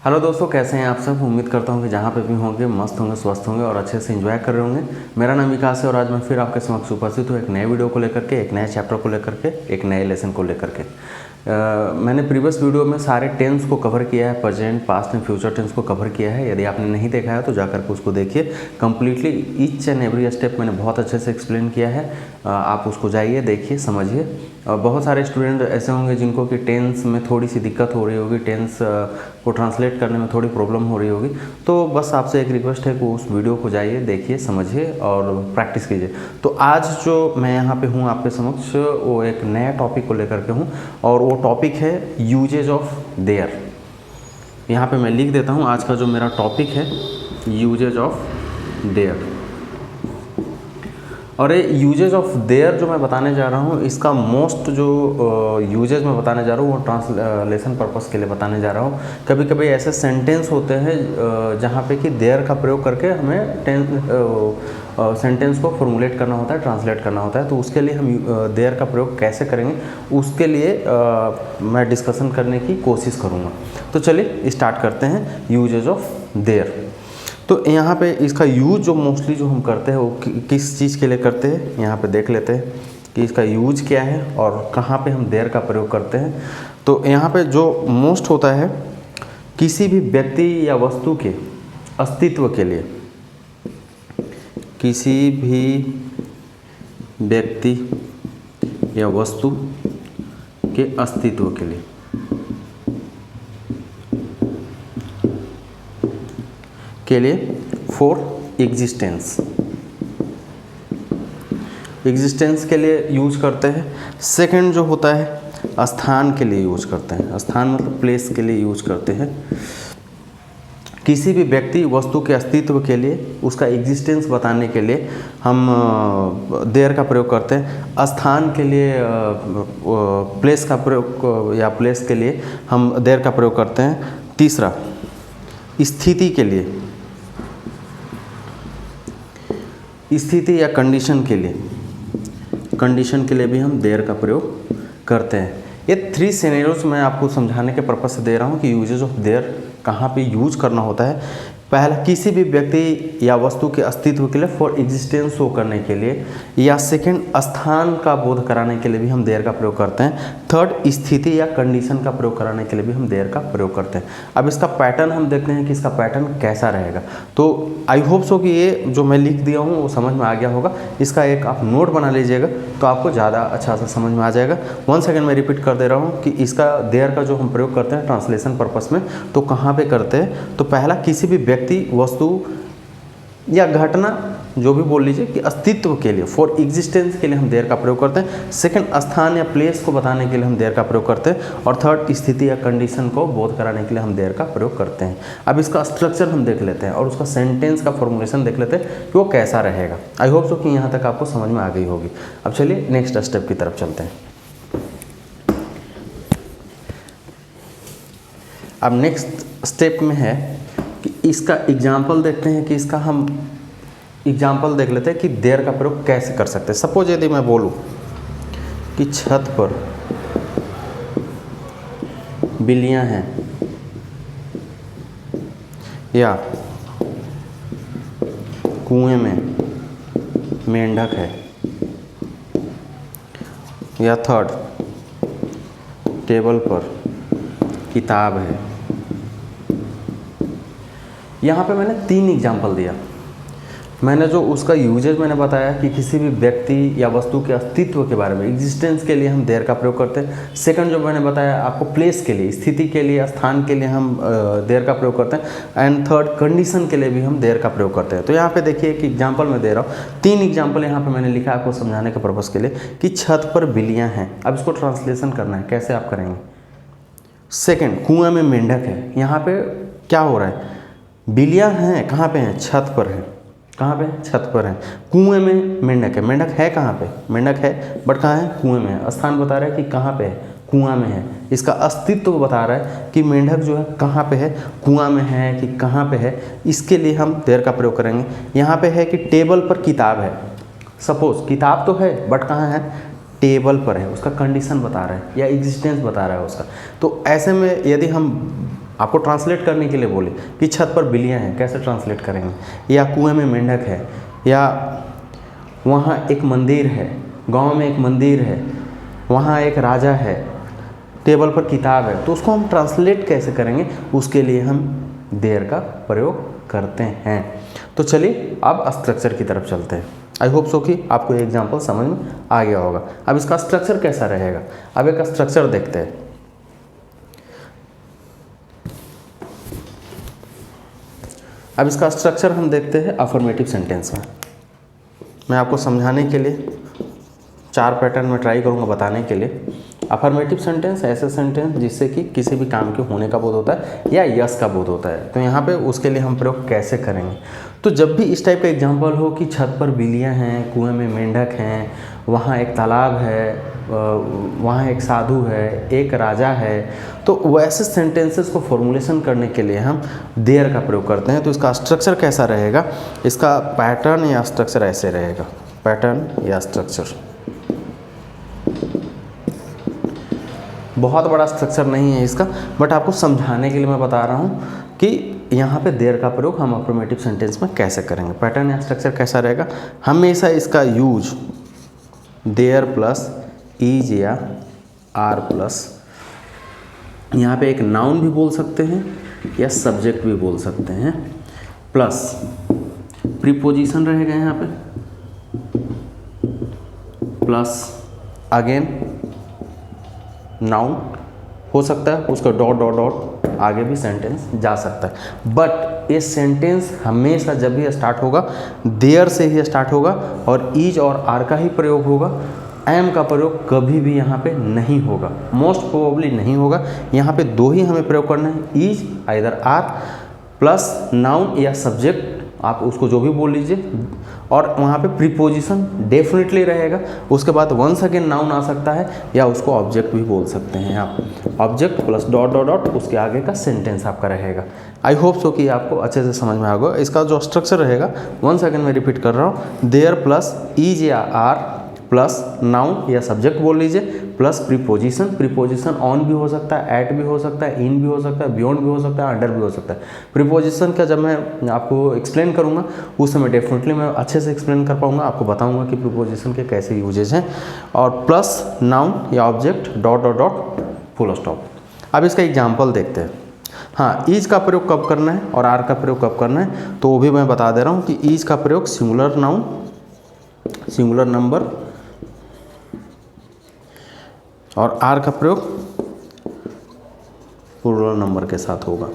Hello दोस्तों, कैसे हैं आप सब। उम्मीद करता हूं कि जहां पे भी होंगे मस्त होंगे, स्वस्थ होंगे और अच्छे से एंजॉय कर रहे होंगे। मेरा नाम विकास है और आज मैं फिर आपके समक्ष उपस्थित हूं एक नए वीडियो को लेकर के, एक नए चैप्टर को लेकर के, एक नए लेसन को लेकर के। मैंने प्रीवियस वीडियो में सारे टेंस को कवर किया है, present, past and future tense को कवर किया है। यदि आपने नहीं देखा है तो जाकर के उसको देखिए। Completely each and every step मैंने बहुत अच्छे से एक्सप्लेन किया है। आप उसको जाइए, देखिए, समझिए। बहुत सारे स्टूडेंट ऐसे होंगे जिनको कि टेंस में थोड़ी सी दिक्कत हो रही होगी, टेंस को ट्रांसलेट करने में थोड़ी प्रॉब्लम हो रही होगी। तो बस आपसे एक रिक्वेस्ट है कि उस वीडियो को जाइए, देखिए, समझिए और प्रैक्टिस कीजिए। तो आज जो मैं यहाँ पे हूँ आपके समक्ष, वो एक नया टॉपिक को लेकर के हूँ और वो टॉपिक है यूजेज ऑफ देयर। यहाँ पे मैं लिख देता हूँ आज का जो मेरा टॉपिक है, यूजेज ऑफ देयर। और ये यूजेज ऑफ देयर जो मैं बताने जा रहा हूँ, इसका मोस्ट जो यूजेज मैं बताने जा रहा हूँ वो ट्रांसलेशन पर्पस के लिए बताने जा रहा हूँ। कभी कभी ऐसे सेंटेंस होते हैं जहाँ पे कि देयर का प्रयोग करके हमें सेंटेंस को फॉर्मुलेट करना होता है, ट्रांसलेट करना होता है। तो उसके लिए हम देयर का प्रयोग कैसे करेंगे, उसके लिए मैं डिस्कशन करने की कोशिश करूँगा। तो चलिए स्टार्ट करते हैं यूजेज ऑफ देयर। तो यहाँ पे इसका यूज जो मोस्टली जो हम करते हैं वो किस चीज़ के लिए करते हैं, यहाँ पे देख लेते हैं कि इसका यूज क्या है और कहाँ पे हम देयर का प्रयोग करते हैं। तो यहाँ पे जो मोस्ट होता है, किसी भी व्यक्ति या वस्तु के अस्तित्व के लिए, किसी भी व्यक्ति या वस्तु के अस्तित्व के लिए, फॉर एग्जिस्टेंस, एग्जिस्टेंस के लिए यूज करते हैं। सेकंड जो होता है स्थान के लिए यूज करते हैं, स्थान मतलब प्लेस के लिए यूज करते हैं। किसी भी व्यक्ति वस्तु के अस्तित्व के लिए, उसका एग्जिस्टेंस बताने के लिए हम देयर का प्रयोग करते हैं। स्थान के लिए प्लेस का प्रयोग या प्लेस के लिए हम देयर का प्रयोग करते हैं। तीसरा स्थिति के लिए, स्थिति या कंडीशन के लिए, कंडीशन के लिए भी हम देयर का प्रयोग करते हैं। ये 3 सिनेरियोस मैं आपको समझाने के पर्पज से दे रहा हूँ कि यूजेज ऑफ देयर कहाँ पे यूज करना होता है। पहला, किसी भी व्यक्ति या वस्तु के अस्तित्व के लिए, फॉर एग्जिस्टेंस शो करने के लिए। या सेकंड, स्थान का बोध कराने के लिए भी हम देयर का प्रयोग करते हैं। थर्ड, स्थिति या कंडीशन का प्रयोग कराने के लिए भी हम देयर का प्रयोग करते हैं। अब इसका पैटर्न हम देखते हैं कि इसका पैटर्न कैसा रहेगा। तो आई होप सो कि ये जो मैं लिख दिया हूँ वो समझ में आ गया होगा। इसका एक आप नोट बना लीजिएगा तो आपको ज़्यादा अच्छा से समझ में आ जाएगा। वन सेकेंड मैं रिपीट कर दे रहा हूँ कि इसका देयर का जो हम प्रयोग करते हैं ट्रांसलेशन पर्पस में, तो कहाँ पे करते हैं। तो पहला, किसी भी व्यक्ति, वस्तु या घटना, जो भी बोल लीजिए, कि अस्तित्व के लिए, फॉर एग्जिस्टेंस के लिए हम देयर का प्रयोग करते हैं। सेकंड, स्थान या प्लेस को बताने के लिए हम देयर का प्रयोग करते हैं। और थर्ड, स्थिति या कंडीशन को बोध कराने के लिए हम देयर का प्रयोग करते हैं। अब इसका स्ट्रक्चर हम देख लेते हैं और उसका सेंटेंस का फॉर्मुलेशन देख लेते हैं कि वो कैसा रहेगा। आई होप सो कि यहाँ तक आपको समझ में आ गई होगी। अब चलिए नेक्स्ट स्टेप की तरफ चलते हैं। अब नेक्स्ट स्टेप में है कि इसका एग्जाम्पल देखते हैं कि इसका हम एग्जाम्पल देख लेते हैं कि देयर का प्रयोग कैसे कर सकते हैं। सपोज यदि मैं बोलूं कि छत पर बिल्लियां हैं या कुएं में मेंढक है, या थर्ड, टेबल पर किताब है। यहाँ पे मैंने 3 एग्जाम्पल दिया। मैंने जो उसका यूजेज मैंने बताया कि किसी भी व्यक्ति या वस्तु के अस्तित्व के बारे में, एग्जिस्टेंस के लिए हम देयर का प्रयोग करते हैं। सेकंड जो मैंने बताया आपको, प्लेस के लिए, स्थिति के लिए, स्थान के लिए हम देयर का प्रयोग करते हैं। एंड थर्ड, कंडीशन के लिए भी हम देयर का प्रयोग करते हैं। तो यहाँ पे देखिए एक एग्जाम्पल मैं दे रहा हूँ। 3 एग्जाम्पल यहाँ पर मैंने लिखा आपको समझाने के पर्पज़ के लिए कि छत पर बिल्लियाँ हैं। अब इसको ट्रांसलेशन करना है, कैसे आप करेंगे। सेकेंड, कुएँ में मेंढक है। यहाँ पे क्या हो रहा है, बिल्लियाँ हैं, कहाँ पे हैं, छत पर हैं। कहाँ पे, छत पर हैं। कुएं में मेंढक है। मेंढक है कहाँ पे, मेंढक है बट कहाँ है, कुएं में है। स्थान बता रहा है कि कहाँ पे है, कुआं में है। इसका अस्तित्व बता रहा है कि मेंढक जो है कहाँ पे है, कुआं में है कि कहाँ पे है। इसके लिए हम देयर का प्रयोग करेंगे। यहाँ पे है कि टेबल पर किताब है। सपोज किताब तो है बट कहाँ है, टेबल पर है। उसका कंडीशन बता रहा है या एग्जिस्टेंस बता रहा है उसका। तो ऐसे में यदि हम आपको ट्रांसलेट करने के लिए बोले कि छत पर बिल्लियाँ हैं, कैसे ट्रांसलेट करेंगे, या कुएं में मेंढक है, या वहाँ एक मंदिर है, गांव में एक मंदिर है, वहाँ एक राजा है, टेबल पर किताब है, तो उसको हम ट्रांसलेट कैसे करेंगे, उसके लिए हम देयर का प्रयोग करते हैं। तो चलिए अब स्ट्रक्चर की तरफ चलते हैं। आई होप सो कि आपको ये एग्जाम्पल समझ में आ गया होगा। अब इसका स्ट्रक्चर कैसा रहेगा, अब एक स्ट्रक्चर देखते हैं। अब इसका स्ट्रक्चर हम देखते हैं अफर्मेटिव सेंटेंस में। मैं आपको समझाने के लिए 4 पैटर्न में ट्राई करूँगा बताने के लिए। अफर्मेटिव सेंटेंस ऐसे सेंटेंस जिससे कि किसी भी काम के होने का बोध होता है या यस का बोध होता है, तो यहाँ पे उसके लिए हम प्रयोग कैसे करेंगे। तो जब भी इस टाइप का एग्जांपल हो कि छत पर बिल्लियाँ हैं, कुएं में मेंढक हैं, वहाँ एक तालाब है, वहाँ एक साधु है, एक राजा है, तो वैसे सेंटेंसेस को फॉर्मुलेशन करने के लिए हम देयर का प्रयोग करते हैं। तो इसका स्ट्रक्चर कैसा रहेगा, इसका पैटर्न या स्ट्रक्चर ऐसे रहेगा, पैटर्न या स्ट्रक्चर। बहुत बड़ा स्ट्रक्चर नहीं है इसका, बट आपको समझाने के लिए मैं बता रहा हूँ कि यहाँ पे देयर का प्रयोग हम अफर्मेटिव सेंटेंस में कैसे करेंगे। पैटर्न या स्ट्रक्चर कैसा रहेगा, हमेशा इसका यूज देयर प्लस इज या आर प्लस, यहाँ पे एक नाउन भी बोल सकते हैं या सब्जेक्ट भी बोल सकते हैं, प्लस प्रीपोजिशन रहेगा यहाँ पे, प्लस अगेन नाउन हो सकता है, उसका डॉट डॉट डॉट आगे भी सेंटेंस जा सकता है। बट ये सेंटेंस हमेशा जब भी स्टार्ट होगा देयर से ही स्टार्ट होगा और इज और आर का ही प्रयोग होगा। एम का प्रयोग कभी भी यहाँ पे नहीं होगा, मोस्ट प्रोबेबली नहीं होगा। यहाँ पे 2 ही हमें प्रयोग करना है, is either are plus noun या सब्जेक्ट, आप उसको जो भी बोल लीजिए, और वहाँ पे प्रीपोजिशन डेफिनेटली रहेगा। उसके बाद वंस अगेन नाउन आ सकता है या उसको ऑब्जेक्ट भी बोल सकते हैं आप, object plus dot dot dot उसके आगे का सेंटेंस आपका रहेगा। आई होप सो कि आपको अच्छे से समझ में आ गया। इसका जो स्ट्रक्चर रहेगा वंस अगेन मैं रिपीट कर रहा हूँ, देयर प्लस इज या आर प्लस नाउन या सब्जेक्ट बोल लीजिए, प्लस प्रीपोजिशन, प्रीपोजिशन ऑन भी हो सकता है, एट भी हो सकता है, इन भी हो सकता है, बियॉन्ड भी हो सकता है, अंडर भी हो सकता है। प्रीपोजिशन का जब मैं आपको एक्सप्लेन करूंगा उस समय डेफिनेटली मैं अच्छे से एक्सप्लेन कर पाऊंगा, आपको बताऊंगा कि प्रीपोजिशन के कैसे यूजेज हैं। और प्लस नाउन या object dot dot dot full stop. अब इसका एग्जाम्पल देखते हैं। हाँ, ईज का प्रयोग कब करना है और आर का प्रयोग कब करना है, तो वो भी मैं बता दे रहा हूँ कि ईज का प्रयोग सिंगुलर नाउन, सिंगुलर नंबर, और आर का प्रयोग प्लूरल नंबर के साथ होगा।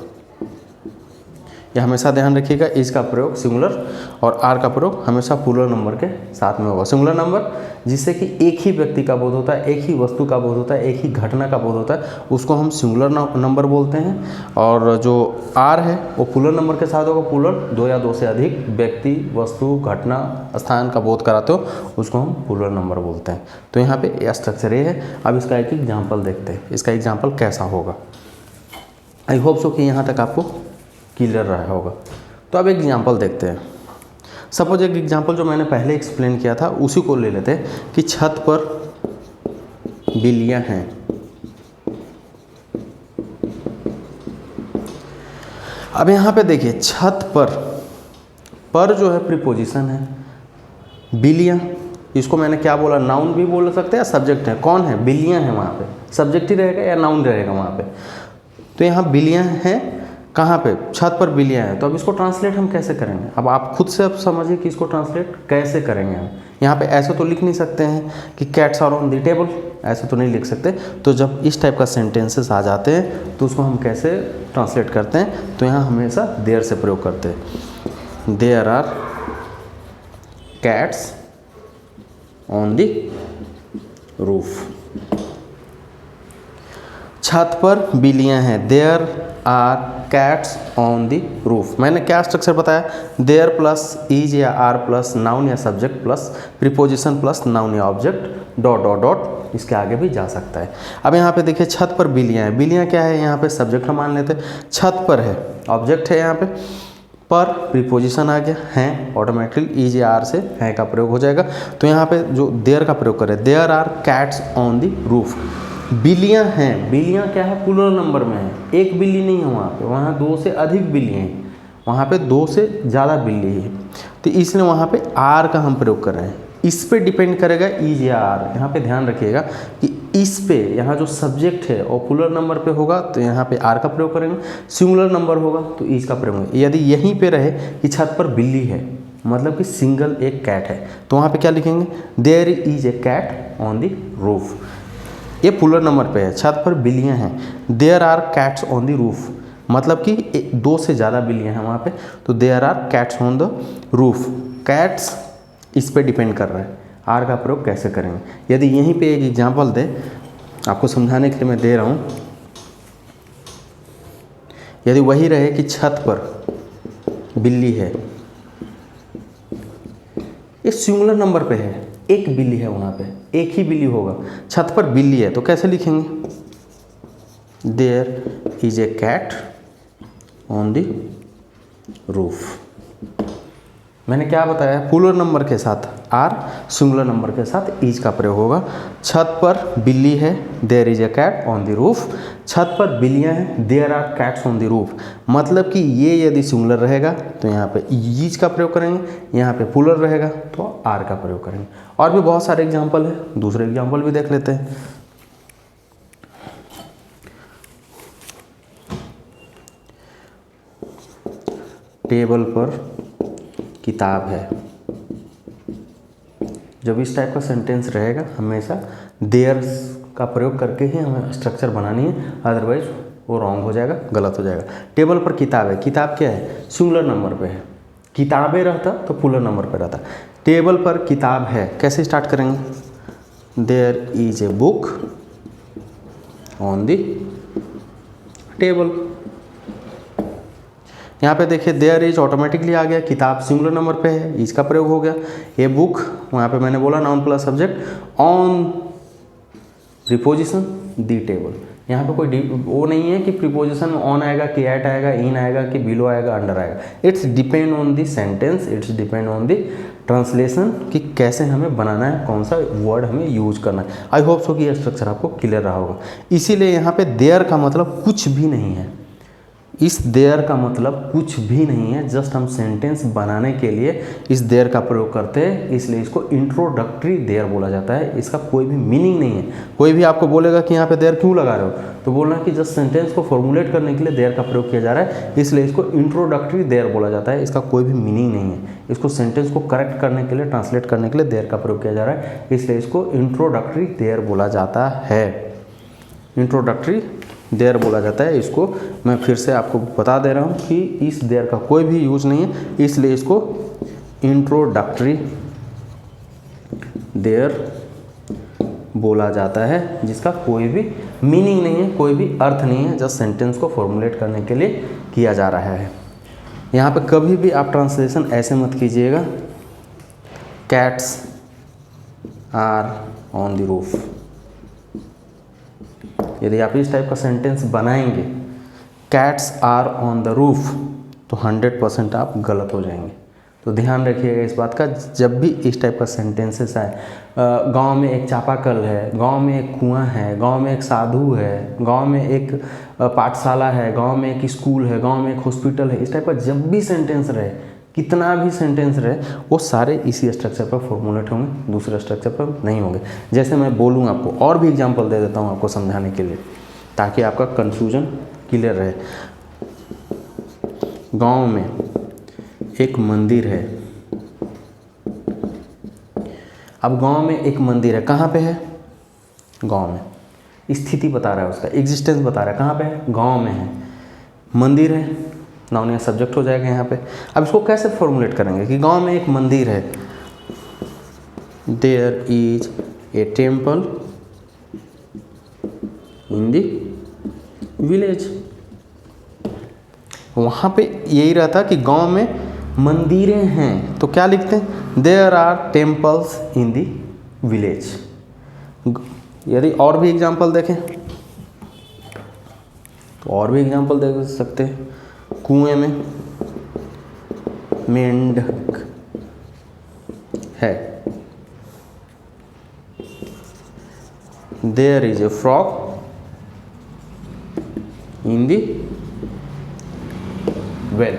यह हमेशा ध्यान रखिएगा, इज का प्रयोग सिंगुलर और आर का प्रयोग हमेशा प्लूरल नंबर के साथ में होगा। सिंगुलर नंबर जिससे कि एक ही व्यक्ति का बोध होता है, एक ही वस्तु का बोध होता है, एक ही घटना का बोध होता है, उसको हम सिंगुलर नंबर बोलते हैं। और जो आर है वो प्लूरल नंबर के साथ होगा, प्लूरल 2 या 2 से अधिक व्यक्ति, वस्तु, घटना, स्थान का बोध कराते हो उसको हम प्लूरल नंबर बोलते हैं। तो यहाँ पे यह स्ट्रक्चर ये है। अब इसका एक एग्जाम्पल देखते हैं, इसका एग्जाम्पल कैसा होगा। आई होप सो कि यहाँ तक आपको क्लियर रहा होगा। तो अब एक एग्जाम्पल देखते हैं। सपोज एक एग्जाम्पल जो मैंने पहले एक्सप्लेन किया था उसी को ले लेते हैं कि छत पर बिल्लियाँ हैं। अब यहाँ पे देखिए छत पर जो है प्रीपोजिशन है, बिल्लियाँ, इसको मैंने क्या बोला, नाउन भी बोल सकते हैं या सब्जेक्ट है। कौन है, बिल्लियाँ हैं, वहाँ पे सब्जेक्ट ही रहेगा या नाउन रहेगा वहाँ पे। तो यहाँ बिल्लियाँ हैं, कहाँ पे, छत पर बिल्लियाँ हैं। तो अब इसको ट्रांसलेट हम कैसे करेंगे, अब आप खुद से अब समझिए कि इसको ट्रांसलेट कैसे करेंगे हम। यहाँ पे ऐसे तो लिख नहीं सकते हैं कि cats are on the table, ऐसे तो नहीं लिख सकते। तो जब इस टाइप का सेंटेंसेस आ जाते हैं तो उसको हम कैसे ट्रांसलेट करते हैं, तो यहाँ हमेशा देयर से प्रयोग करते हैं। There are cats on the roof, छत पर बिल्लियाँ हैं, there are cats on the roof. मैंने क्या स्ट्रक्चर बताया, देयर प्लस इज या आर प्लस नाउन या subject plus preposition plus noun या ऑब्जेक्ट डॉट डॉट डॉट, इसके आगे भी जा सकता है। अब यहाँ पे देखिए छत पर बिल्लियाँ हैं, बिल्लियाँ क्या है, यहाँ पे सब्जेक्ट हम मान लेते हैं, छत पर है ऑब्जेक्ट है, यहाँ पे पर प्रीपोजिशन आ गया, हैं ऑटोमेटिकली इज या आर से हैं का प्रयोग हो जाएगा। तो यहाँ पे जो देयर का प्रयोग करें, there are cats on the roof, बिल्लियाँ हैं, बिल्लियाँ क्या है, प्लूरल नंबर में है, एक बिल्ली नहीं है वहाँ पे, वहाँ 2 से अधिक बिल्ली हैं, वहाँ पे 2 से ज़्यादा बिल्ली है, तो इसलिए वहाँ पे आर का हम प्रयोग कर रहे हैं। इस पे डिपेंड करेगा इज या आर। यहाँ पे ध्यान रखिएगा कि इस पे, यहाँ जो सब्जेक्ट है और प्लूरल नंबर पे होगा तो यहाँ पे आर का प्रयोग करेंगे, सिंगुलर नंबर होगा तो इज का प्रयोग करेंगे। यदि यहीं पे रहे कि छत पर बिल्ली है, मतलब कि सिंगल एक कैट है, तो वहाँ पे क्या लिखेंगे, there is a cat on the roof. ये प्लूरल नंबर पे है, छत पर बिल्लियाँ हैं, there are cats on the roof, मतलब कि 2 से ज़्यादा बिल्लियाँ हैं वहाँ पे, तो there are cats on the roof. Cats इस पे डिपेंड कर रहा है, आर का प्रयोग कैसे करेंगे। यदि यहीं पे एक एग्जांपल दे, आपको समझाने के लिए मैं दे रहा हूँ, यदि वही रहे कि छत पर बिल्ली है, ये सिंगुलर नंबर पे है, एक बिल्ली है वहाँ पे, एक ही बिल्ली होगा, छत पर बिल्ली है, तो कैसे लिखेंगे, there is a cat on the roof. मैंने क्या बताया, प्लूरल नंबर के साथ आर, सिंगुलर नंबर के साथ इज का प्रयोग होगा। छत पर बिल्ली है, there is a cat on the roof. छत पर बिल्लियाँ हैं, there are cats on the roof, मतलब कि ये यदि सिंगुलर रहेगा तो यहाँ पे इज का प्रयोग करेंगे, यहाँ पे प्लूरल रहेगा तो आर का प्रयोग करेंगे। और भी बहुत सारे एग्जाम्पल है, दूसरे एग्जाम्पल भी देख लेते हैं। टेबल पर किताब है, जब इस टाइप का सेंटेंस रहेगा हमेशा देयर का प्रयोग करके ही हमें स्ट्रक्चर बनानी है, अदरवाइज वो रॉन्ग हो जाएगा, गलत हो जाएगा। टेबल पर किताब है, किताब क्या है, सिंगुलर नंबर पे है, किताबें रहता तो प्लूरल नंबर पे रहता। टेबल पर किताब है, कैसे स्टार्ट करेंगे, there is a book on the table. यहाँ पे देखिए देयर इज ऑटोमेटिकली आ गया, किताब सिंगुलर नंबर पे है, इज का प्रयोग हो गया। ये बुक, वहाँ पे मैंने बोला noun plus subject, on preposition the table. यहाँ पे कोई वो नहीं है कि प्रीपोजिशन में ऑन आएगा कि एट आएगा, इन आएगा कि बिलो आएगा, अंडर आएगा। It's depend on the sentence, it's depend on the translation कि कैसे हमें बनाना है, कौन सा वर्ड हमें यूज करना है। आई होप सो कि यह स्ट्रक्चर आपको क्लियर रहा होगा। इसीलिए यहाँ पे देयर का मतलब कुछ भी नहीं है, इस देयर का मतलब कुछ भी नहीं है, जस्ट हम सेंटेंस बनाने के लिए इस देयर का प्रयोग करते हैं, इसलिए इसको इंट्रोडक्टरी देयर बोला जाता है। इसका कोई भी मीनिंग नहीं है। कोई भी आपको बोलेगा कि यहाँ पे देयर क्यों लगा रहे हो, तो बोलना कि जस्ट सेंटेंस को फॉर्मुलेट करने के लिए देयर का प्रयोग किया जा रहा है, इसलिए इसको इंट्रोडक्टरी देयर बोला जाता है। इसका कोई भी मीनिंग नहीं है। इसको सेंटेंस को करेक्ट करने के लिए, ट्रांसलेट करने के लिए देयर का प्रयोग किया जा रहा है, इसलिए इसको इंट्रोडक्टरी देयर बोला जाता है। इंट्रोडक्टरी देयर बोला जाता है। इसको मैं फिर से आपको बता दे रहा हूँ कि इस देयर का कोई भी यूज नहीं है, इसलिए इसको इंट्रोडक्टरी देयर बोला जाता है, जिसका कोई भी मीनिंग नहीं है, कोई भी अर्थ नहीं है, जस्ट सेंटेंस को फॉर्मुलेट करने के लिए किया जा रहा है। यहाँ पे कभी भी आप ट्रांसलेशन ऐसे मत कीजिएगा, cats are on the roof. यदि आप इस टाइप का सेंटेंस बनाएंगे, cats are on the roof, तो 100% आप गलत हो जाएंगे। तो ध्यान रखिएगा इस बात का, जब भी इस टाइप का सेंटेंसेस आए, गांव में एक चापाकल है, गांव में एक कुआं है, गांव में एक साधु है, गांव में एक पाठशाला है, गांव में एक स्कूल है, गांव में एक हॉस्पिटल है, इस टाइप का जब भी सेंटेंस रहे, कितना भी सेंटेंस रहे, वो सारे इसी स्ट्रक्चर पर फॉर्मुलेट होंगे, दूसरे स्ट्रक्चर पर नहीं होंगे। जैसे मैं बोलूँ आपको, और भी एग्जांपल दे देता हूँ आपको समझाने के लिए, ताकि आपका कन्फ्यूजन क्लियर रहे। गांव में एक मंदिर है, अब गांव में एक मंदिर है, कहाँ पे है, गांव में, स्थिति बता रहा है, उसका एग्जिस्टेंस बता रहा है, कहाँ पे है, गांव में है, मंदिर है, नाउन या सब्जेक्ट हो जाएगा यहाँ पे। अब इसको कैसे फॉर्मुलेट करेंगे कि गांव में एक मंदिर है, there is a temple in the village. वहाँ पे यही रहता कि गांव में मंदिरें हैं, तो क्या लिखते हैं, there are temples in the village. यदि और भी एग्जाम्पल देखें तो और भी एग्जाम्पल देख सकते हैं। कुएं में मेंढक है, there is a frog in the well.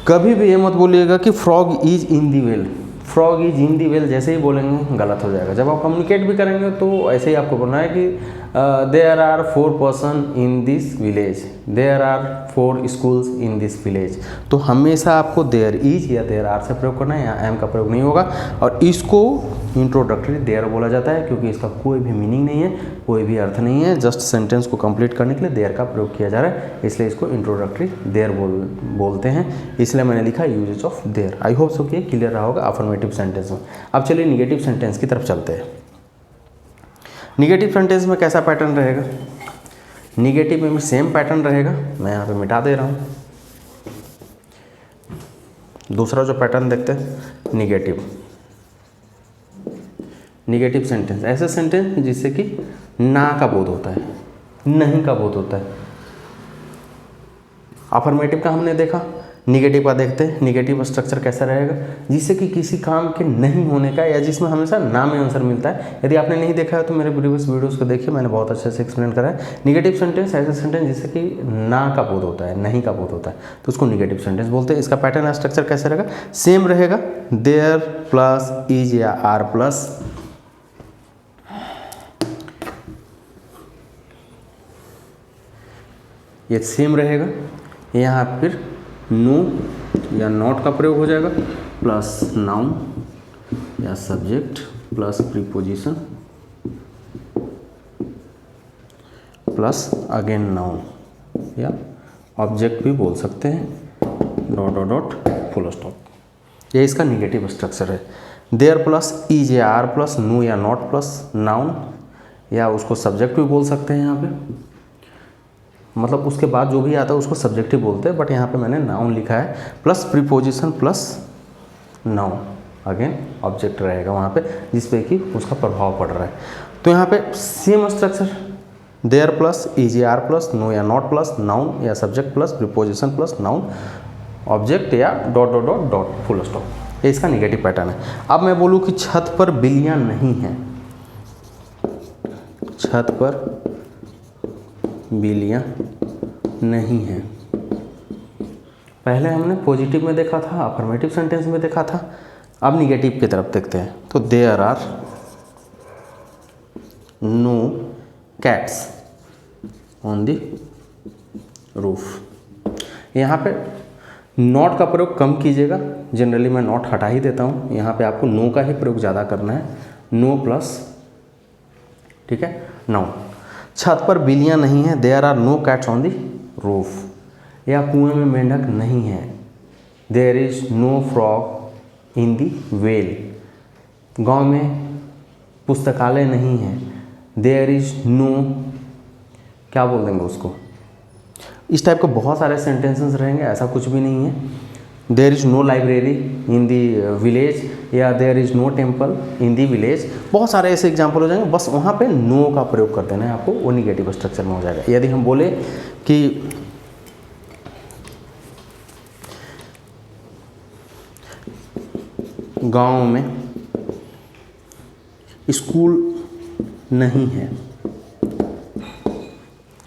कभी भी ये मत बोलिएगा कि frog is in the well. Frog is in the well जैसे ही बोलेंगे गलत हो जाएगा। जब आप कम्युनिकेट भी करेंगे तो ऐसे ही आपको बोलना है कि there are 4 person in this village, there are 4 schools in this village. तो हमेशा आपको देयर इज या देयर आर से प्रयोग करना है, यहाँ एम का प्रयोग नहीं होगा। और इसको इंट्रोडक्टरी देयर बोला जाता है क्योंकि इसका कोई भी मीनिंग नहीं है, कोई भी अर्थ नहीं है, जस्ट सेंटेंस को कंप्लीट करने के लिए देयर का प्रयोग किया जा रहा है, इसलिए इसको इंट्रोडक्टरी देयर बोलते हैं। इसलिए मैंने लिखा usages of there. I hope so कि ये क्लियर रहा होगा अफर्मेटिव सेंटेंस में। अब चलिए निगेटिव सेंटेंस की तरफ चलते हैं। निगेटिव सेंटेंस में कैसा पैटर्न रहेगा? निगेटिव में सेम पैटर्न रहेगा, मैं यहाँ पे मिटा दे रहा हूँ। दूसरा जो पैटर्न देखते हैं निगेटिव। निगेटिव सेंटेंस ऐसे सेंटेंस जिससे कि ना का बोध होता है, नहीं का बोध होता है। अफर्मेटिव का हमने देखा, निगेटिव का देखते हैं। निगेटिव स्ट्रक्चर कैसा रहेगा? जिससे कि किसी काम के नहीं होने का या जिसमें हमेशा ना में आंसर मिलता है। यदि आपने नहीं देखा है तो मेरे प्रीवियस वीडियोस को देखिए, मैंने बहुत अच्छे से एक्सप्लेन करा है। निगेटिव सेंटेंस ऐसे सेंटेंस जिससे कि ना का बोध होता है, नहीं का बोध होता है, तो उसको निगेटिव सेंटेंस बोलते हैं। इसका पैटर्न स्ट्रक्चर कैसा रहेगा? सेम रहेगा, देयर प्लस इज या आर प्लस ये सेम रहेगा। यहाँ फिर नो या नॉट का प्रयोग हो जाएगा, प्लस नाउन या subject plus preposition plus again noun या ऑब्जेक्ट भी बोल सकते हैं, dot dot dot full stop. ये इसका निगेटिव स्ट्रक्चर है। देयर प्लस इज या आर प्लस नो या नॉट प्लस नाउन या उसको सब्जेक्ट भी बोल सकते हैं। यहाँ पे मतलब उसके बाद जो भी आता है उसको सब्जेक्ट ही बोलते हैं, बट यहाँ पे मैंने नाउन लिखा है, plus preposition plus noun again object रहेगा वहाँ पे जिस पे कि उसका प्रभाव पड़ रहा है। तो यहाँ पे same structure, there plus is या आर प्लस नो या नॉट प्लस नाउन या subject plus preposition plus noun object या dot dot dot dot full stop. ये इसका निगेटिव पैटर्न है। अब मैं बोलूँ कि छत पर बिल्लियाँ नहीं हैं, छत पर बिल्लियाँ नहीं हैं। पहले हमने पॉजिटिव में देखा था, अफर्मेटिव सेंटेंस में देखा था, अब निगेटिव की तरफ देखते हैं। तो there are no cats on the roof. यहाँ पे नॉट का प्रयोग कम कीजिएगा, जनरली मैं नॉट हटा ही देता हूँ। यहाँ पे आपको नो का ही प्रयोग ज़्यादा करना है, नो प्लस, ठीक है, नाउन। छत पर बिल्लियाँ नहीं हैं, there are no cats on the roof. या कुएं में मेंढक नहीं है, there is no frog in the well. गांव में पुस्तकालय नहीं है, देयर इज नो, क्या बोल देंगे उसको, इस टाइप के बहुत सारे सेंटेंसेस रहेंगे, ऐसा कुछ भी नहीं है। There is no library in the village या there is no temple in the village, बहुत सारे ऐसे एग्जाम्पल हो जाएंगे। बस वहाँ पे नो का प्रयोग कर देना है आपको, वो निगेटिव स्ट्रक्चर में हो जाएगा। यदि हम बोले कि गांव में स्कूल नहीं है,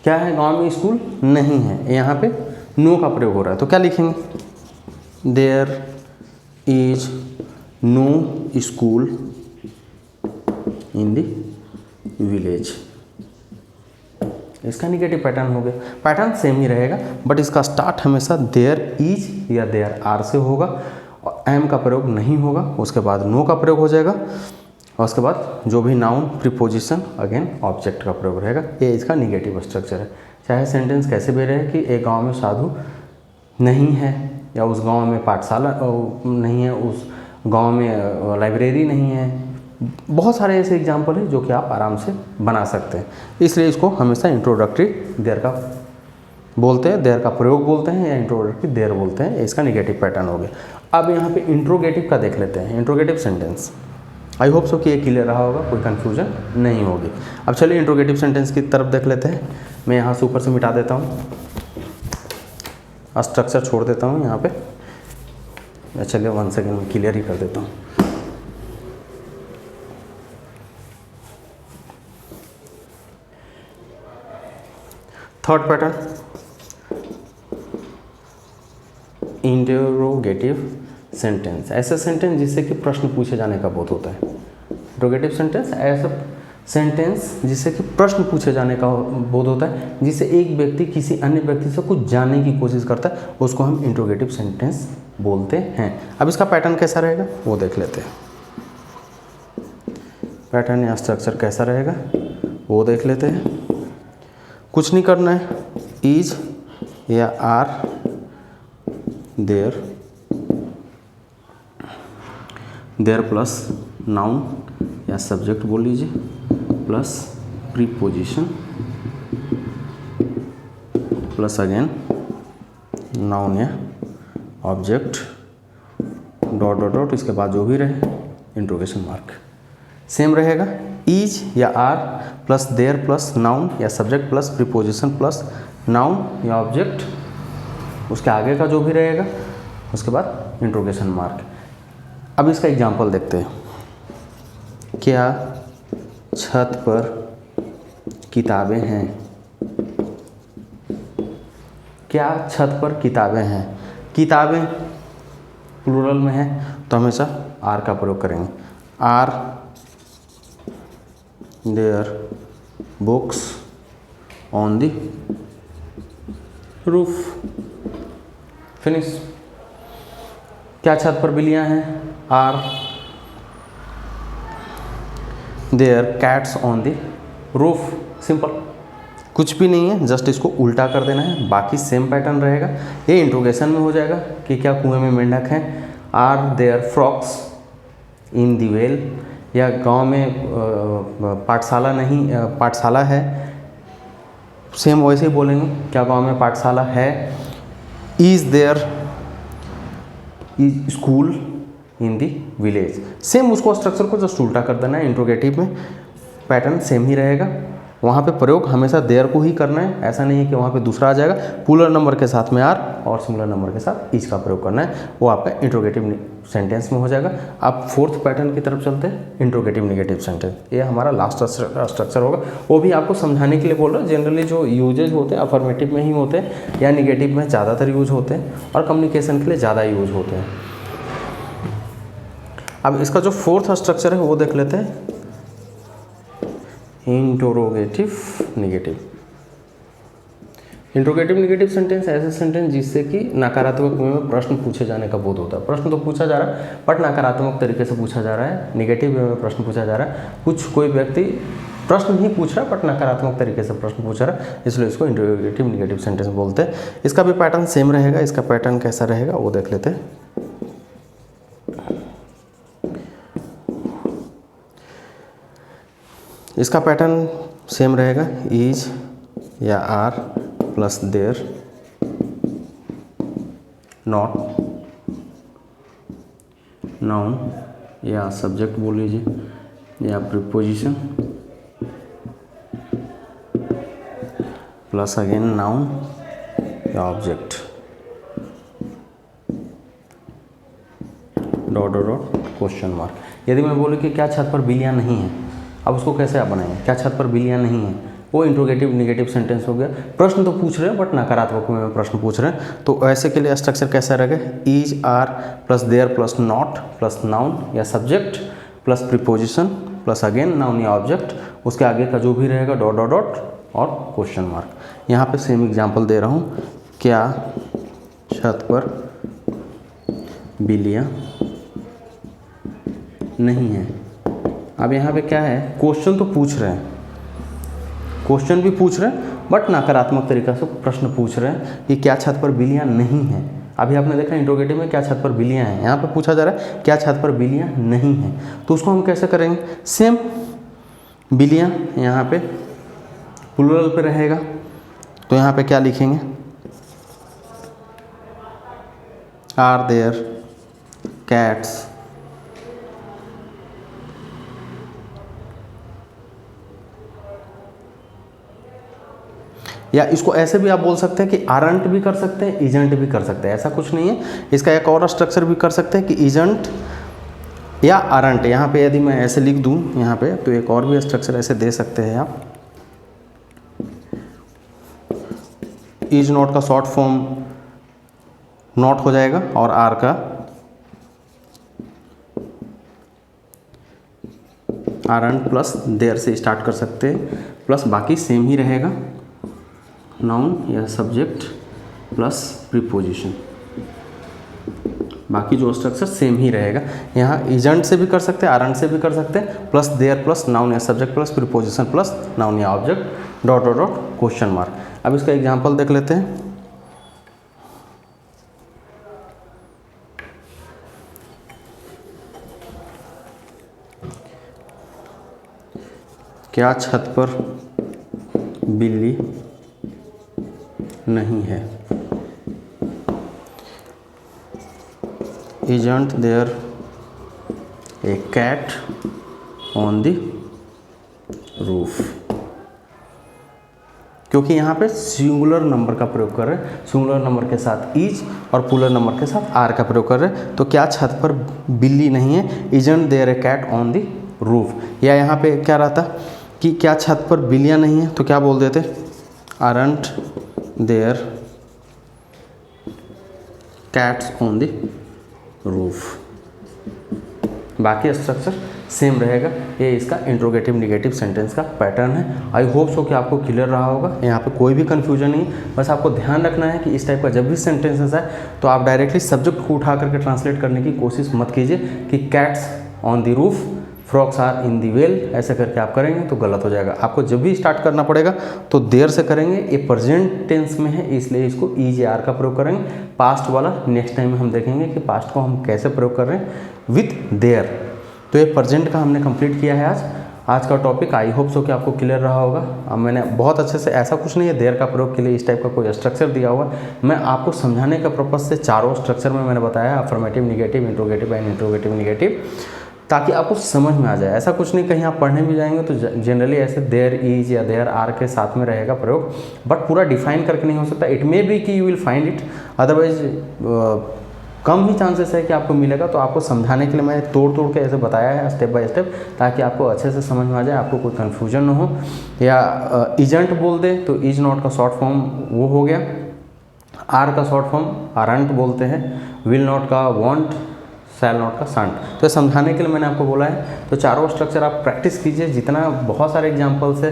क्या है, गांव में स्कूल नहीं है, यहाँ पे नो का प्रयोग हो रहा है, तो क्या लिखेंगे? There is no school in the village. इसका निगेटिव पैटर्न हो गया। पैटर्न सेम ही रहेगा, बट इसका स्टार्ट हमेशा देयर इज या देयर आर से होगा और एम का प्रयोग नहीं होगा, उसके बाद नो का प्रयोग हो जाएगा और उसके बाद जो भी नाउन प्रीपोजिशन अगेन ऑब्जेक्ट का प्रयोग रहेगा। ये इसका निगेटिव स्ट्रक्चर है। चाहे सेंटेंस कैसे भी रहे कि एक गांव में साधु नहीं है, या उस गांव में पाठशाला नहीं है, उस गांव में लाइब्रेरी नहीं है, बहुत सारे ऐसे एग्जाम्पल हैं जो कि आप आराम से बना सकते हैं। इसलिए इसको हमेशा इंट्रोडक्टरी देयर का बोलते हैं, देयर का प्रयोग बोलते हैं या इंट्रोडक्टरी देयर बोलते हैं। इसका निगेटिव पैटर्न हो गया। अब यहाँ पे इंट्रोगेटिव का देख लेते हैं, इंट्रोगेटिव सेंटेंस। आई होप सो कि ये क्लियर रहा होगा, कोई कन्फ्यूजन नहीं होगी। अब चलिए इंट्रोगेटिव सेंटेंस की तरफ देख लेते हैं। मैं यहाँ से ऊपर से मिटा देता हूँ, स्ट्रक्चर छोड़ देता हूँ यहाँ पे। चलिए 1 सेकेंड में क्लियर ही कर देता हूँ। थर्ड पैटर्न, इंटरोगेटिव सेंटेंस, ऐसा सेंटेंस जिससे कि प्रश्न पूछे जाने का बोध होता है। इंटरोगेटिव सेंटेंस ऐसा सेंटेंस जिससे कि प्रश्न पूछे जाने का बोध होता है, जिससे एक व्यक्ति किसी अन्य व्यक्ति से कुछ जानने की कोशिश करता है, उसको हम इंटरोगेटिव सेंटेंस बोलते हैं। अब इसका पैटर्न कैसा रहेगा वो देख लेते हैं। पैटर्न या स्ट्रक्चर कैसा रहेगा वो देख लेते हैं। कुछ नहीं करना है, इज या आर देयर प्लस नाउन या सब्जेक्ट बोल लीजिए plus preposition plus again noun या ऑब्जेक्ट डॉट डॉट डॉट, इसके बाद जो भी रहे इंट्रोगेशन मार्क सेम रहेगा। इज या are plus there plus noun या subject plus preposition plus noun या ऑब्जेक्ट, उसके आगे का जो भी रहेगा उसके बाद इंट्रोगेशन मार्क। अब इसका एग्जांपल देखते हैं। क्या छत पर किताबें हैं? क्या छत पर किताबें हैं? किताबें प्लूरल में है तो हमेशा आर का प्रयोग करेंगे। Are there books on the roof, finish. क्या छत पर बिल्लियां हैं? Are there cats on the roof, simple, कुछ भी नहीं है, जस्ट इसको उल्टा कर देना है, बाकी सेम पैटर्न रहेगा। ये इंट्रोगेशन में हो जाएगा कि क्या कुएं में मेंढक हैं? Are there frogs in the well, या गांव में पाठशाला नहीं, पाठशाला है, सेम वैसे ही बोलेंगे, क्या गांव में पाठशाला है? Is there is school in the village, same उसको स्ट्रक्चर को जस्ट उल्टा कर देना है। इंट्रोगेटिव में पैटर्न सेम ही रहेगा, वहाँ पे प्रयोग हमेशा देयर को ही करना है, ऐसा नहीं है कि वहाँ पे दूसरा आ जाएगा। पुलर नंबर के साथ में आर और सिंगुलर नंबर के साथ इज का प्रयोग करना है, वो आपका इंट्रोगेटिव सेंटेंस में हो जाएगा। अब फोर्थ पैटर्न की तरफ चलते हैं, इंट्रोगेटिव नेगेटिव सेंटेंस। ये हमारा लास्ट स्ट्रक्चर होगा, वो भी आपको समझाने के लिए बोल रहा हूँ। जनरली जो यूजेज होते हैं अफर्मेटिव में ही होते हैं या निगेटिव में ज़्यादातर यूज होते हैं और कम्युनिकेशन के लिए ज़्यादा यूज होते हैं। अब इसका जो फोर्थ स्ट्रक्चर है वो देख लेते हैं, interrogative negative. Interrogative negative sentence ऐसे सेंटेंस जिससे कि नकारात्मक में प्रश्न पूछे जाने का बोध होता है। प्रश्न तो पूछा जा रहा है बट नकारात्मक तरीके से पूछा जा रहा है, नेगेटिव में प्रश्न पूछा जा रहा है। कुछ कोई व्यक्ति प्रश्न नहीं पूछ रहा बट नकारात्मक तरीके से प्रश्न पूछ रहा है, इसलिए इसको इंट्रोगेटिव नेगेटिव सेंटेंस बोलते हैं। इसका भी पैटर्न सेम रहेगा। इसका पैटर्न कैसा रहेगा वो देख लेते हैं। इसका पैटर्न सेम रहेगा, इज या are plus there not noun या सब्जेक्ट बोल लीजिए या प्रीपोजिशन प्लस अगेन नाउन या object dot dot dot question mark. यदि मैं बोलूँ कि क्या छत पर बिल्लियाँ नहीं हैं, अब उसको कैसे आप बनाएंगे? क्या छत पर बिल्लियाँ नहीं हैं, वो इंट्रोगेटिव नेगेटिव सेंटेंस हो गया। प्रश्न तो पूछ रहे हैं बट नकारात्मक में प्रश्न पूछ रहे हैं, तो ऐसे के लिए स्ट्रक्चर कैसा रहेगा, is are plus there plus not plus noun या subject plus preposition plus again noun या ऑब्जेक्ट, उसके आगे का जो भी रहेगा डॉट डॉट डॉट और क्वेश्चन मार्क। यहाँ पे सेम एग्जांपल दे रहा हूँ, क्या छत पर बिल्लियाँ नहीं हैं। अब यहाँ पे क्या है, क्वेश्चन तो पूछ रहे हैं, क्वेश्चन भी पूछ रहे हैं बट नकारात्मक तरीका से प्रश्न पूछ रहे हैं कि क्या छत पर बिल्लियाँ नहीं हैं। अभी आपने देखा इंट्रोगेटिव में क्या छत पर बिल्लियाँ हैं, यहाँ पे पूछा जा रहा है क्या छत पर बिल्लियाँ नहीं हैं, तो उसको हम कैसे करेंगे? सेम, बिल्लियाँ यहाँ पे प्लूरल पे रहेगा तो यहाँ पे क्या लिखेंगे, आर देयर कैट्स या इसको ऐसे भी आप बोल सकते हैं कि आरंट भी कर सकते हैं, इजेंट भी कर सकते हैं, ऐसा कुछ नहीं है। इसका एक और स्ट्रक्चर भी कर सकते हैं कि इजेंट या आरंट। यहाँ पे यदि मैं ऐसे लिख दूँ यहाँ पे, तो एक और भी स्ट्रक्चर ऐसे दे सकते हैं आप, इज नॉट का शॉर्ट फॉर्म नॉट हो जाएगा और आर का आरंट प्लस देयर से स्टार्ट कर सकते हैं, प्लस बाकी सेम ही रहेगा, नाउन या सब्जेक्ट प्लस प्रीपोजिशन, बाकी जो स्ट्रक्चर सेम ही रहेगा। यहाँ इजेंट से भी कर सकते हैं, आरंट से भी कर सकते हैं, प्लस देयर प्लस नाउन या subject plus preposition plus noun या object dot dot dot question mark. अब इसका एग्जांपल देख लेते हैं। क्या छत पर बिल्ली नहीं है? Isn't there a cat on the roof? क्योंकि यहाँ पे सिंगुलर नंबर का प्रयोग कर रहे हैं, सिंगुलर नंबर के साथ इज और पुलर नंबर के साथ आर का प्रयोग कर रहे हैं। तो क्या छत पर बिल्ली नहीं है? Isn't there a cat on the roof? या यहाँ पे क्या रहता कि क्या छत पर बिल्लियाँ नहीं हैं, तो क्या बोल देते? Aren't there cats on the roof? बाकी स्ट्रक्चर सेम रहेगा। ये इसका इंट्रोगेटिव निगेटिव सेंटेंस का पैटर्न है। आई होप सो कि आपको क्लियर रहा होगा, यहाँ पे कोई भी कन्फ्यूजन नहीं। बस आपको ध्यान रखना है कि इस टाइप का जब भी सेंटेंसेस है तो आप डायरेक्टली सब्जेक्ट को उठा करके ट्रांसलेट करने की कोशिश मत कीजिए कि cats on the roof, frogs are in the well, ऐसे करके आप करेंगे तो गलत हो जाएगा। आपको जब भी स्टार्ट करना पड़ेगा तो देर से करेंगे। ये प्रेजेंट टेंस में है इसलिए इसको ईज आर का प्रयोग करेंगे। पास्ट वाला नेक्स्ट टाइम में हम देखेंगे कि पास्ट को हम कैसे प्रयोग कर रहे हैं विथ देयर। तो ये प्रेजेंट का हमने कंप्लीट किया है आज का टॉपिक। आई होप सो कि आपको क्लियर रहा होगा। अब मैंने बहुत अच्छे से, ऐसा कुछ नहीं है देयर का प्रयोग के लिए इस टाइप का कोई स्ट्रक्चर दिया हुआ, मैं आपको समझाने का पर्पज से चारों स्ट्रक्चर में मैंने बताया, affirmative, negative, interrogative and interrogative negative, ताकि आपको समझ में आ जाए। ऐसा कुछ नहीं, कहीं आप पढ़ने भी जाएंगे तो जनरली ऐसे देयर इज या देयर आर के साथ में रहेगा प्रयोग, बट पूरा डिफाइन करके नहीं हो सकता। इट मे बी कि you will find it, otherwise come he chances है कि आपको मिलेगा। तो आपको समझाने के लिए मैं तोड़ के ऐसे बताया है स्टेप बाय स्टेप, ताकि आपको अच्छे से समझ में आ जाए, आपको कोई कन्फ्यूजन न हो। या इजेंट बोल दे तो इज नॉट का शॉर्ट फॉर्म वो हो गया, आर का शॉर्ट फॉर्म आरंट बोलते हैं, विल नॉट का वॉन्ट, शैल नॉट का शांट। तो समझाने के लिए मैंने आपको बोला है। तो चारों स्ट्रक्चर आप प्रैक्टिस कीजिए, जितना बहुत सारे एग्जांपल्स है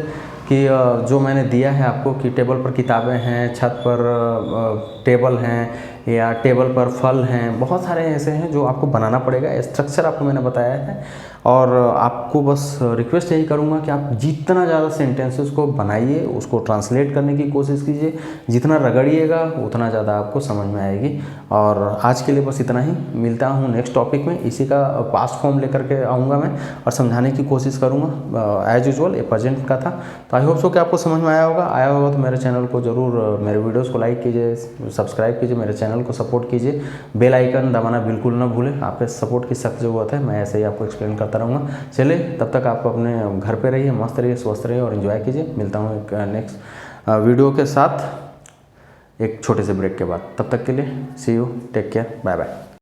कि जो मैंने दिया है आपको कि टेबल पर किताबें हैं, छत पर टेबल हैं, या टेबल पर फल हैं, बहुत सारे ऐसे हैं जो आपको बनाना पड़ेगा। स्ट्रक्चर आपको मैंने बताया है, और आपको बस रिक्वेस्ट यही करूँगा कि आप जितना ज़्यादा सेंटेंसेस को बनाइए, उसको ट्रांसलेट करने की कोशिश कीजिए। जितना रगड़िएगा उतना ज़्यादा आपको समझ में आएगी। और आज के लिए बस इतना ही, मिलता हूँ नेक्स्ट टॉपिक में। इसी का पास्ट फॉर्म लेकर के आऊँगा मैं और समझाने की कोशिश करूँगा। एज यूजुअल ये प्रेजेंट का था। तो आई होप सो कि आपको समझ में आया होगा तो मेरे चैनल को ज़रूर, मेरे वीडियोज़ को लाइक कीजिए, सब्सक्राइब कीजिए, मेरे चैनल को सपोर्ट कीजिए, बेल आइकन दबाना बिल्कुल ना भूलें। आपके सपोर्ट की सख्त ज़रूरत है, मैं ऐसे ही आपको एक्सप्लेन करता रहूँगा। चलिए, तब तक आप अपने घर पे रहिए, मस्त रहिए, स्वस्थ रहिए और एंजॉय कीजिए। मिलता हूँ एक नेक्स्ट वीडियो के साथ एक छोटे से ब्रेक के बाद। तब तक के लिए see you, take care, bye bye.